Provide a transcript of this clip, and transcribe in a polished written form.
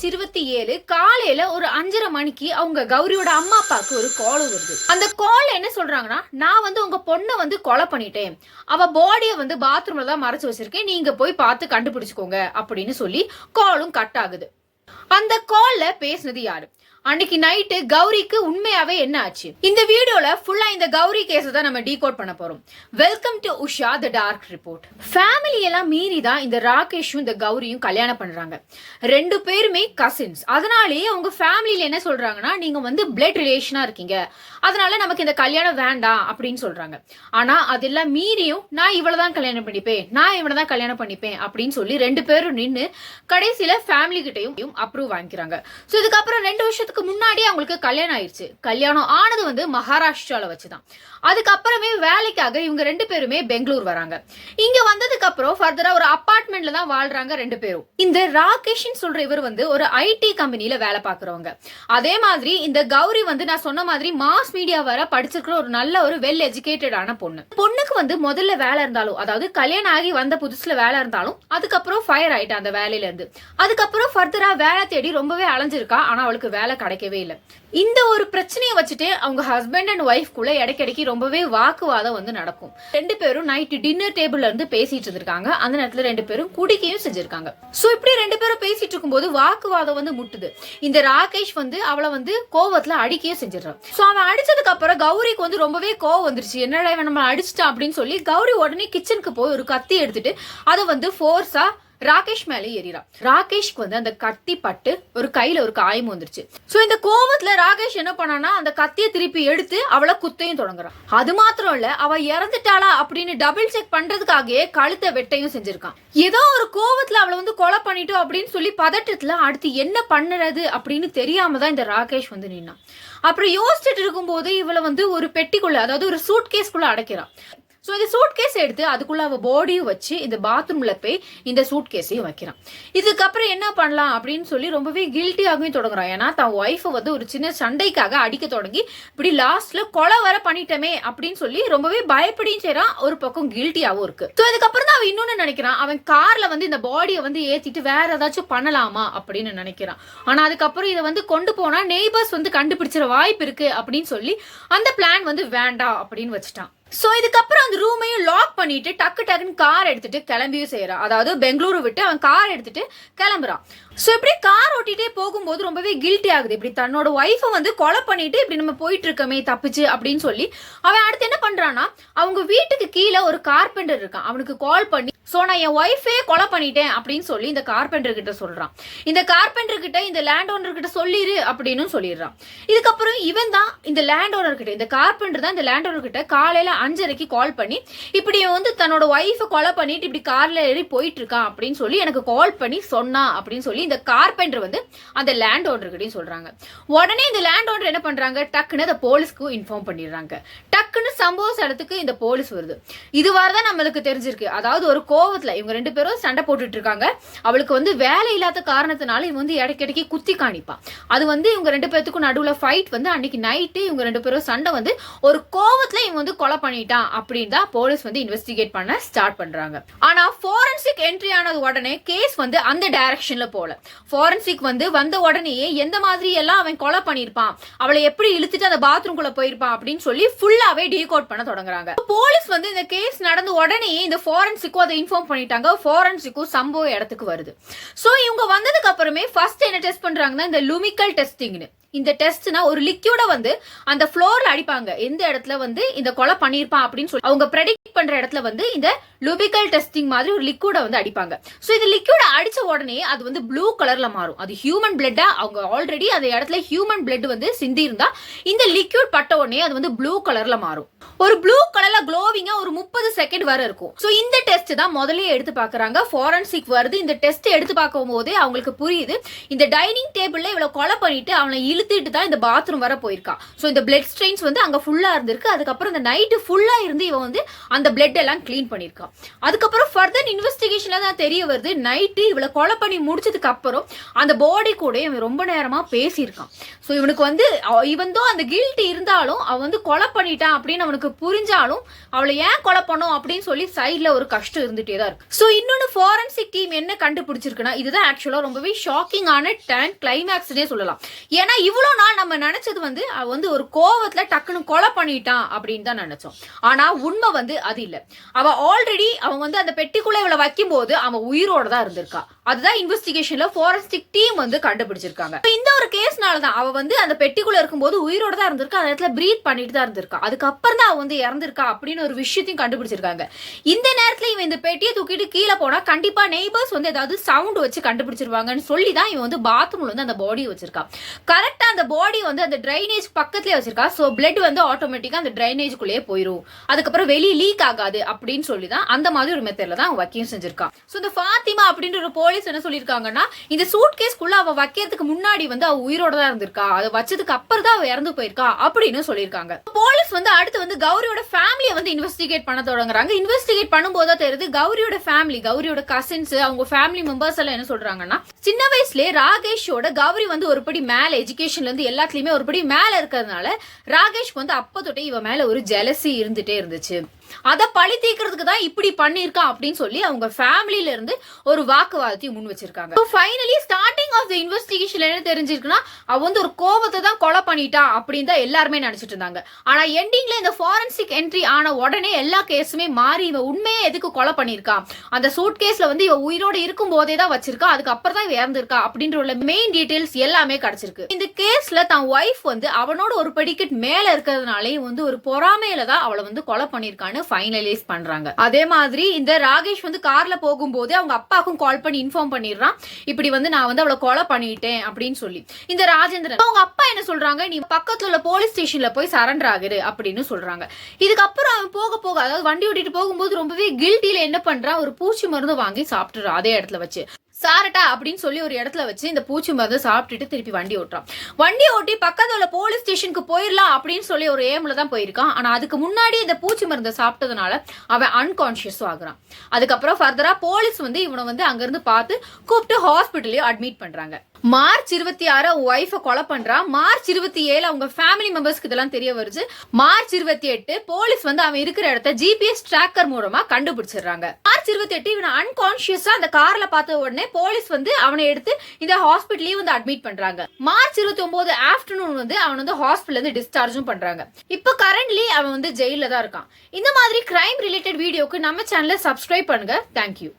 27 காலையில ஒரு 5:30 மணிக்கு அவங்க கௌரியோட அம்மா அப்பாவுக்கு ஒரு கால் வருது. அந்த கால் என்ன சொல்றாங்கன்னா, நான் வந்து உங்க பொண்ணை வந்து கொலை பண்ணிட்டேன், அவ பாடியை வந்து பாத்ரூம்ல தான் மறைச்சு வச்சிருக்கேன், நீங்க போய் பார்த்து கண்டுபிடிச்சுக்கோங்க அப்படின்னு சொல்லி காலும் கட் ஆகுது. அந்த கால்ல பேசினது யாரு? அன்னைக்கு நைட்டு கௌரிக்கு உண்மையாவே என்ன ஆச்சு? இந்த வீடியோல ஃபுல்லா இந்த கௌரி கேஸை தான் நம்ம டீகோட் பண்ண போறோம். Welcome to Usha the dark report. Family எல்லாம் மீறி தான் இந்த ராகேஷும் இந்த கௌரியும் கல்யாணம் பண்றாங்க. ரெண்டு பேருமே கசின்ஸ். அதனாலேயே அவங்க ஃபேமிலியில என்ன சொல்றாங்கன்னா, நீங்க வந்து பிளட் ரிலேஷனா இருக்கீங்க, அதனால நமக்கு இந்த கல்யாணம் வேண்டாம் அப்படின்னு சொல்றாங்க. ஆனா அதெல்லாம் மீறியும் நான் இவ்வளவுதான் கல்யாணம் பண்ணிப்பேன், நான் இவ்வளவுதான் கல்யாணம் பண்ணிப்பேன் அப்படின்னு சொல்லி ரெண்டு பேரும் நின்று கடைசியில ஃபேமிலி கிட்டையும் அப்ரூவ் வாங்கிக்கிறாங்க. ஸோ இதுக்கப்புறம் 2 வருஷத்துக்கு முன்னாடி அவங்களுக்கு கல்யாணம் ஆயிடுச்சு. கல்யாணம் ஆனது வந்து மகாராஷ்டிரால வச்சுதான். அதுக்கப்புறமே வேலைக்காக இவங்க ரெண்டு பேருமே பெங்களூர் வராங்க. இங்க வந்ததுக்கு அப்புறம் ஃபர்தரா ஒரு அபார்ட்மெண்ட்ல தான் வாழ்றாங்க ரெண்டு பேரும். இந்த ராகேஷ் சொல்ற இவர் வந்து ஒரு ஐடி கம்பெனில வேலை பாக்குறவங்க. அதே மாதிரி இந்த கௌரி வந்து நான் சொன்ன மாதிரி மாஸ் மீடியா வர படிச்சிருக்கிற ஒரு நல்ல ஒரு வெல் எஜுகேட்டடான பொண்ணு. பொண்ணுக்கு வந்து முதல்ல வேலை இருந்தாலும், அதாவது கல்யாணம் ஆகி வந்த புதுசுல வேலை இருந்தாலும், அதுக்கப்புறம் ஃபயர் ஆயிட்டா அந்த வேலையில இருந்து. அதுக்கப்புறம் ஃபர்தரா வேலை தேடி ரொம்பவே அலைஞ்சிருக்கா. ஆனா அவளுக்கு வேலை கிடைக்கவே இல்லை. இந்த ஒரு பிரச்சனையை வச்சுட்டு அவங்க ஹஸ்பண்ட் அண்ட் ஒய்ஃப் குள்ள இடைக்கிடைக்கு ரொம்பவே வாக்குவாதம் வந்து நடக்கும். ரெண்டு பேரும் நைட் டின்னர் டேபிள்ல இருந்து பேசிட்டு இருந்திருக்காங்க. அந்த நேரத்துல ரெண்டு பேரும் குடிக்கையும் செஞ்சிருக்காங்க. சோ இப்படி ரெண்டு பேரும் பேசிட்டு இருக்கும்போது வாக்குவாதம் வந்து முட்டுது. இந்த ராகேஷ் வந்து அவளை வந்து கோவத்துல அடிக்கையும் செஞ்சிடறான். சோ அவன் அடிச்சதுக்கு அப்புறம் கௌரிக்கு வந்து ரொம்பவே கோவம் வந்துருச்சு. என்னடா இவன் நம்ம அடிச்சிட்டான் அப்படின்னு சொல்லி கௌரி உடனே கிச்சனுக்கு போய் ஒரு கத்தி எடுத்துட்டு அதை வந்து ஃபோர்ஸா ராகேஷ் மேலே ஏறிறான். ராகேஷ்க்கு வந்து அந்த கத்தி பட்டு ஒரு கையில ஒரு காயம் வந்துருச்சு. சோ இந்த கோவத்துல ராகேஷ் என்ன பண்ணானா, அந்த கத்தியை திருப்பி எடுத்து அவளை குத்தையும் தொடங்குறான். அது மாத்திரம் இல்ல, அவ இறந்துட்டாளா அப்படின்னு டபுள் செக் பண்றதுக்காகவே கழுத்தை வெட்டையும் செஞ்சிருக்கான். ஏதோ ஒரு கோவத்துல அவளை வந்து கொலை பண்ணிட்டோம் அப்படின்னு சொல்லி பதட்டத்துல அடுத்து என்ன பண்ணுறது அப்படின்னு தெரியாம தான் இந்த ராகேஷ் வந்து நின்னான். அப்புறம் யோசிச்சுட்டு இருக்கும்போது இவளை வந்து ஒரு பெட்டிக்குள்ள, அதாவது ஒரு சூட் கேஸ்குள்ள அடைக்கிறான். ஸோ இந்த சூட் கேஸ் எடுத்து அதுக்குள்ள அவ பாடியும் வச்சு இந்த பாத்ரூம்ல போய் இந்த சூட் கேஸையும் வைக்கிறான். இதுக்கப்புறம் என்ன பண்ணலாம் அப்படின்னு சொல்லி ரொம்பவே கில்ட்டியாகவும் தொடங்குறான். ஏன்னா தன் ஒய்ஃபை வந்து ஒரு சின்ன சண்டைக்காக அடிக்க தொடங்கி இப்படி லாஸ்ட்ல கொலை வர பண்ணிட்டமே அப்படின்னு சொல்லி ரொம்பவே பயப்படியும் செய்யறான். ஒரு பக்கம் கில்ட்டியாவும் இருக்கு. ஸோ இதுக்கப்புறம் தான் அவன் இன்னொன்னு நினைக்கிறான், அவன் கார்ல வந்து இந்த பாடியை வந்து ஏத்திட்டு வேற ஏதாச்சும் பண்ணலாமா அப்படின்னு நினைக்கிறான். ஆனா அதுக்கப்புறம் இதை வந்து கொண்டு போனா நெய்பர்ஸ் வந்து கண்டுபிடிச்சிட வாய்ப்பு இருக்கு அப்படின்னு சொல்லி அந்த பிளான் வந்து வேண்டாம் அப்படின்னு வச்சுட்டான். சோ இதுக்கப்புறம் அந்த ரூமையும் லாக் பண்ணிட்டு டக்குன்னு கார் எடுத்துட்டு கிளம்பியும் செய்யறான். அதாவது பெங்களூரு விட்டு அவன் கார் எடுத்துட்டு கிளம்புறான். சோ இப்படி கார் ஓட்டிட்டே போகும்போது ரொம்பவே கில்ட்டி ஆகுது. இப்படி தன்னோட ஒய்ஃபை வந்து கொலை பண்ணிட்டு இப்படி நம்ம போயிட்டு இருக்கமே தப்பிச்சு அப்படின்னு சொல்லி அவன் அடுத்து என்ன பண்றான்னா, அவங்க வீட்டுக்கு கீழே ஒரு கார்பெண்டர் இருக்கான். அவனுக்கு கால் பண்ணி, சோ நான் என் ஒய்ஃபே கொலை பண்ணிட்டேன் அப்படின்னு சொல்லி இந்த கார்பெண்டர் கிட்ட சொல்றான். இந்த கார்பெண்டர் கிட்ட இந்த லேண்ட் ஓனர் கிட்ட சொல்லிரு அப்படின்னு சொல்லிடுறான். இதுக்கப்புறம் இவன் தான் இந்த லேண்ட் ஓனர் கிட்ட, இந்த கார்பெண்டர் தான் இந்த லேண்ட் ஓனர் கிட்ட காலையில 5:30 கால் பண்ணி, இப்படி வந்து தன்னோட ஒய்ஃபை கொலை பண்ணிட்டு இப்படி கார்ல ஏறி போயிட்டு இருக்கான் அப்படின்னு சொல்லி எனக்கு கால் பண்ணி சொன்னா அப்படின்னு சொல்லி இந்த கார்பெண்டர் வந்து அந்த லேண்ட் ஓனர் கிட்டையும் சொல்றாங்க. உடனே இந்த லேண்ட் ஓனர் என்ன பண்றாங்க, டக்குன்னு அந்த போலீஸ்க்கு இன்ஃபார்ம் பண்ணிடுறாங்க. டக்குன்னு சம்பவ இடத்துக்கு இந்த போலீஸ் வருது. இதுவாறுதான் நம்மளுக்கு தெரிஞ்சிருக்கு. அதாவது ஒரு கோவத்துல இவங்க ரெண்டு பேரும் சண்டை போட்டுட்டு இருக்காங்க. அவளுக்கு வந்து வேலை இல்லாத காரணத்தினால இவங்க வந்து இடைக்கிடைக்கு குத்தி காணிப்பான். அது வந்து இவங்க ரெண்டு பேருக்கும் நடுவுல ஃபைட் வந்து அன்னைக்கு நைட்டு இவங்க ரெண்டு பேரும் சண்டை வந்து ஒரு கோவத்துல இவங்க வந்து கொலை பண்ணிட்டான் அப்படின்னு தான் போலீஸ் வந்து இன்வெஸ்டிகேட் பண்ண ஸ்டார்ட் பண்றாங்க. ஆனா ஃபோரன்சிக் என்ட்ரி ஆனது உடனே கேஸ் வந்து அந்த டைரக்ஷன்ல போல. ஃபோரன்சிக் வந்து வந்த உடனேயே எந்த மாதிரி எல்லாம் அவன் கொலை பண்ணிருப்பான், அவளை எப்படி இழுத்துட்டு அந்த பாத்ரூம் குள்ள போயிருப்பான் அப்படின்னு சொல்லி ஃபுல்லாவே டீகோட் பண்ண தொடங்குறாங்க. போலீஸ் வந்து இந்த கேஸ் நடந்த உடனே இந்த ஃபோரன்சிக்கும் அதை இன்ஃபார்ம் பண்ணிட்டாங்க. ஃபோரன்சிக்கும் சம்பவ இடத்துக்கு வருது. சோ இவங்க வந்ததுக்கு அப்புறமே ஃபர்ஸ்ட் என்ன டெஸ்ட் பண்றாங்கன்னா, இந்த லுமிக்கல் டெஸ்டிங்னு. இந்த டெஸ்ட்னா ஒரு லிக்யூட வந்து அந்த ஃப்ளோர்ல அடிப்பாங்க. எந்த இடத்துல வந்து இந்த கொலை பண்ணிருப்பான் அப்படின்னு சொல்லி அவங்க ப்ரெடிக்ட் பண்ற இடத்துல வந்து இந்த லுபிக்கல் டெஸ்டிங் மாதிரி ஒரு லிக்யூட வந்து அடிப்பாங்க. சோ இந்த லிக்யூட அடிச்ச உடனே அது வந்து ப்ளூ கலர்ல மாறும். அது ஹியூமன் பிளட்டா, அவங்க ஆல்ரெடி அந்த இடத்துல ஹியூமன் பிளட் வந்து சிந்தி இருந்தா இந்த லிக்யூட் பட்ட உடனே அது வந்து ப்ளூ கலர்ல மாறும். ஒரு ப்ளூ கலர்ல க்ளோவிங்கா ஒரு 30 செகண்ட் வரை இருக்கும். சோ இந்த டெஸ்ட் தான் முதல்ல எடுத்து பாக்குறாங்க. ஃபோரன்சிக் வருது. இந்த டெஸ்ட் எடுத்து பார்க்கும் போதே அவங்களுக்கு புரியுது, இந்த டைனிங் டேபிள்ல இவ்வளவு கொலை பண்ணிட்டு அவனை இழுத்துட்டு தான் இந்த பாத்ரூம் வர போயிருக்கா. ஸோ இந்த பிளட் ஸ்ட்ரெயின்ஸ் வந்து அங்க ஃபுல்லா இருந்திருக்கு. அதுக்கப்புறம் இந்த நைட்டு ஃபுல்லா இருந்து இவன் வந்து அந்த பிளட் எல்லாம் கிளீன் பண்ணிருக்கா. அதுக்கப்புறம் ஃபர்தர் இன்வெஸ்டிகேஷன்ல தான் தெரிய வருது, நைட்டு இவளை கொலை பண்ணி முடிச்சதுக்கு அப்புறம் அந்த பாடி கூட இவன் ரொம்ப நேரமா பேசியிருக்கான். ஸோ இவனுக்கு வந்து இவன் தான் அந்த கில்ட் இருந்தாலும் அவன் வந்து கொலை பண்ணிட்டான் அப்படின்னு அவனுக்கு புரிஞ்சாலும் அவளை ஏன் கொலை பண்ணோம் அப்படின்னு சொல்லி சைட்ல ஒரு கஷ்டம் இருந்துட்டே தான் இருக்கு. ஸோ இன்னொன்னு ஃபாரன்சிக் டீம் என்ன கண்டுபிடிச்சிருக்குன்னா, இதுதான் ஆக்சுவலா ரொம்பவே ஷாக்கிங்கான கிளைமேக்ஸ்னே சொல்லலாம். ஏன்னா இவ்வளவு நாள் நம்ம நினைச்சது வந்து அவ வந்து ஒரு கோவத்துல டக்குன்னு கொலை பண்ணிட்டான் அப்படின்னு தான் நினைச்சோம். ஆனா உண்மை வந்து அது இல்ல. அவ ஆல்ரெடி அவன் வந்து அந்த பெட்டிக்குள்ள இவளை வைக்கும் போது அவன் உயிரோட தான் இருந்திருக்கா. அதுதான் இன்வெஸ்டிகேஷன்ல ஃபாரன்சிக் டீம் வந்து கண்டுபிடிச்சிருக்காங்க. இந்த ஒரு கேஸ்னாலதான் அவ வந்து அந்த பெட்டிக்குள்ள இருக்கும்போது உயிரோட தான் இருந்திருக்கா, அந்த இடத்துல பிரீத் பண்ணிட்டு தான் இருந்திருக்கா. அதுக்கப்புறம் தான் அவ வந்து இறந்திருக்கா அப்படின்னு ஒரு விஷயத்தையும் கண்டுபிடிச்சிருக்காங்க. இந்த நேரத்துல இவன் இந்த பெட்டியை தூக்கிட்டு கீழே போனா கண்டிப்பா நெய்பர்ஸ் வந்து ஏதாவது சவுண்ட் வச்சு கண்டுபிடிச்சிருவாங்கன்னு சொல்லி தான் இவன் வந்து பாத்ரூம்ல வந்து அந்த பாடி வச்சிருக்கா. கரெக்டா அந்த பாடி வந்து அந்த டிரைனேஜ் பக்கத்துலயே வச்சிருக்கா. சோ பிளட் வந்து ஆட்டோமேட்டிக்கா அந்த டிரைனேஜ்குள்ளேயே போயிடும், அதுக்கப்புறம் வெளியே லீக் ஆகாது அப்படின்னு சொல்லி தான் அந்த மாதிரி ஒரு மெத்தட்ல தான் வைக்கியம் செஞ்சிருக்கா. சோ இந்த ஃபாத்திமா அப்படின்ற ஒரு போலீஸ் என்ன சொல்லிருக்காங்கன்னா, இந்த சூட் கேஸ்க்குள்ள அவ வைக்கிறதுக்கு முன்னாடி வந்து அவ உயிரோட தான் இருந்திருக்கா, அதை வச்சதுக்கு அப்புறம் தான் அவ இறந்து போயிருக்கா அப்படின்னு சொல்லியிருக்காங்க. போலீஸ் வந்து அடுத்து வந்து கௌரியோட ஃபேமிலியை வந்து இன்வெஸ்டிகேட் பண்ண தொடங்குறாங்க. இன்வெஸ்டிகேட் பண்ணும்போது தெரியுது கௌரியோட ஃபேமிலி, கௌரியோட கசின்ஸ், அவங்க ஃபேமிலி மெம்பர்ஸ் எல்லாம் என்ன சொல்றாங்கன்னா, சின்ன வயசுல ராகேஷோட கௌரி வந்து ஒருபடி மேல எஜுகேஷன்ல இருந்து எல்லாத்துலயுமே ஒருபடி மேல இருக்கிறதுனால ராகேஷ்க்கு வந்து அப்ப தொட்டே இவ மேல ஒரு ஜெலசி இருந்துட்டே இருந்துச்சு. அதை பழி தீர்க்கிறதுக்கு தான் இப்படி பண்ணிருக்கான் அப்படின்னு சொல்லி அவங்க ஃபேமிலில இருந்து ஒரு வாக்குவாதத்தையும் முன் வச்சிருக்காங்க. Finally starting of the investigation என்ன தெரிஞ்சிருக்குன்னா, அவ வந்து ஒரு கோபத்தை தான் கொலை பண்ணிட்டான் அப்படின்னு தான் எல்லாருமே நினைச்சிட்டு இருந்தாங்க. ஆனா எண்டிங்ல இந்த ஃபாரன்சிக் என்ட்ரி ஆன உடனே எல்லா கேஸுமே மாறி இவ உண்மையே எதுக்கு கொலை பண்ணிருக்கான், அந்த சூட் கேஸ்ல வந்து இவ உயிரோட இருக்கும் போதே தான் வச்சிருக்கா, அதுக்கப்புறம் தான் இவ இறந்திருக்கா அப்படின்ற உள்ள மெயின் டீடைல்ஸ் எல்லாமே கிடைச்சிருக்கு. இந்த கேஸ்ல தான் ஒய்ஃப் வந்து அவனோட ஒரு படிக்கட் மேல இருக்கிறதுனாலே வந்து ஒரு பொறாமையில தான் அவளை வந்து கொலை பண்ணிருக்கான்னு ஃபைனலைஸ் பண்றாங்க. அதே மாதிரி இந்த ராகேஷ் வந்து கார்ல போகும்போது அவங்க அப்பாவுக்கும் கால் பண்ணி இன்ஃபார்ம் பண்ணிடுறான், இப்படி வந்து நான் வந்து அவளை கொலை பண்ணிட்டேன் அப்படின்னு சொல்லி. இந்த ராஜேந்திரன் அவங்க அப்பா என்ன சொல்றாங்க, நீ பக்கத்துல உள்ள போலீஸ் ஸ்டேஷன்ல போய் சரண்டர் ஆகுது அப்படின்னு சொல்றாங்க. இதுக்கப்புறம் அவன் போக போக அதாவது வண்டி ஓட்டிட்டு போகும்போது ரொம்பவே கில்ட்டில என்ன பண்றான், ஒரு பூச்சி மருந்து வாங்கி சாப்பிட்டுறான். அதே இடத்துல வச்சு சாரட்டா அப்படின்னு சொல்லி ஒரு இடத்துல வச்சு இந்த பூச்சி மருந்து சாப்பிட்டுட்டு திருப்பி வண்டி ஓட்டுறான். வண்டி ஓட்டி பக்கத்துல உள்ள போலீஸ் ஸ்டேஷனுக்கு போயிடலாம் அப்படின்னு சொல்லி ஒரு ஏம்ல தான் போயிருக்கான். ஆனா அதுக்கு முன்னாடி இந்த பூச்சி மருந்தை சாப்பிட்டதுனால அவன் அன்கான்சியஸ் ஆகுறான். அதுக்கப்புறம் ஃபர்தரா போலீஸ் வந்து இவனை வந்து அங்கிருந்து பார்த்து கூப்பிட்டு ஹாஸ்பிட்டலையும் அட்மிட் பண்றாங்க. மார்ச் 26 ஒய்ஃபை கொலை பண்றான். மார்ச் 27 அவங்க ஃபேமிலி மெம்பர்ஸ்க்கு இதெல்லாம் தெரிய வருது. மார்ச் 28 போலீஸ் வந்து அவன் இருக்கிற இடத்த ஜிபிஎஸ் டிராக்கர் மூலமா கண்டுபிடிச்சிடுறாங்க. மார்ச் 28 இவனை அன்கான்சியஸா அந்த கார்ல பார்த்த உடனே போலீஸ் வந்து அவனை எடுத்து இந்த ஹாஸ்பிட்டலையும் வந்து அட்மிட் பண்றாங்க. மார்ச் 29 ஆஃப்டர்நூன் வந்து அவன் வந்து ஹாஸ்பிட்டல் இருந்து டிஸ்சார்ஜும் பண்றாங்க. இப்போ கரண்ட்லி அவன் வந்து ஜெயில தான் இருக்கான். இந்த மாதிரி கிரைம் ரிலேட்டட் வீடியோக்கு நம்ம சேனலை சப்ஸ்கிரைப் பண்ணுங்க. தேங்க்யூ.